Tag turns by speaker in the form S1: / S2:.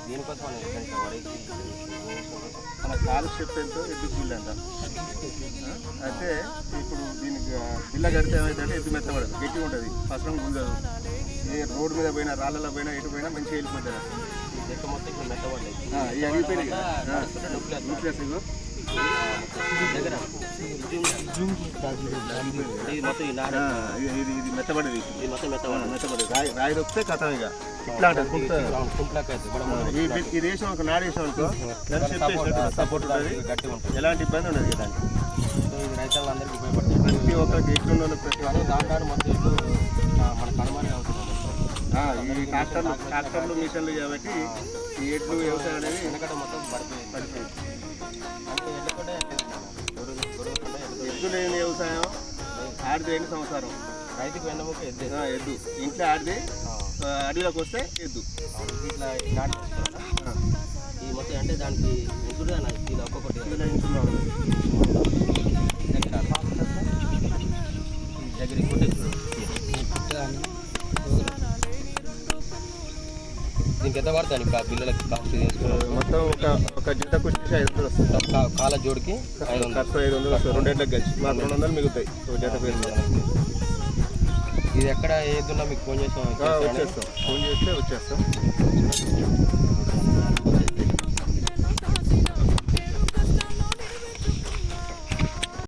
S1: దీనికోసం మన కాలు స్టెప్ ఎంతో ఎద్దు బిల్లు అంట. అయితే ఇప్పుడు దీనికి బిల్ల కడితే ఏమైందంటే ఎద్దు మెత్తబడదు, గట్టిగా ఉంటుంది, ఫస్ట్ గుంజదు. ఏ రోడ్డు మీద పోయినా రాళ్ళలో పోయినా ఎటు పోయినా మంచిగా వెళ్ళిపోతుంది. చెక్క మొత్తం ఇప్పుడు మెత్తబడ్డాయి, ఇవి అడిగిపోయినాయి న్యూక్లియస్ దగ్గర ఇది మెత్తబడేది, ఇది మొత్తం మెత్తబడేది. రాయి దొక్కితే కథ ఇక ఇట్లా ఇది వేసాం ఒక నాడు వేసాం అనుకో, సపోర్ట్ ఉంటుంది, ఎలాంటి ఇబ్బంది ఉండదు కదా. ఇది రైతులందరికీ ఉపయోగపడుతుంది, ప్రతి ఒక్కరికి ఎట్లున్న ప్రతి ఒక్కరు దాంట్లో మొత్తం మన కనుమనే అవుతుంది. ఈ ట్రాక్టర్లు మిషన్లు కాబట్టి ఈ ఎడ్లు వ్యవసాయం అనేది వెనకట మొత్తం పడిపోయింది. అంటే ఎద్దు లేని వ్యవసాయం ఆడితే ఎన్ని సంవత్సరం రైతుకు వెన్నముక ఎద్దు ఇంట్లో ఆడితే అడవిలోకి వస్తే ఎద్దు ఇట్లా నాటుకుంటున్నా. ఈ మొత్తం అంటే దానికి ఎద్దుగా ఇలా ఒక్కొక్కటి దగ్గర ఇంకోటి దీనికి ఎంత పడుతుంది పిల్లలకి కాస్ట్ మొత్తం ఒక జతకు 500 వస్తుంది. కాల జోడికి ఖర్చు 500 వస్తుంది, 2 గంటలకు కలిసి మాకు 200 మిగులుతాయి జత పేరు. ఇది ఎక్కడ ఏదున్నా మీకు ఫోన్ చేస్తాం, ఫోన్ చేస్తే వచ్చేస్తాం.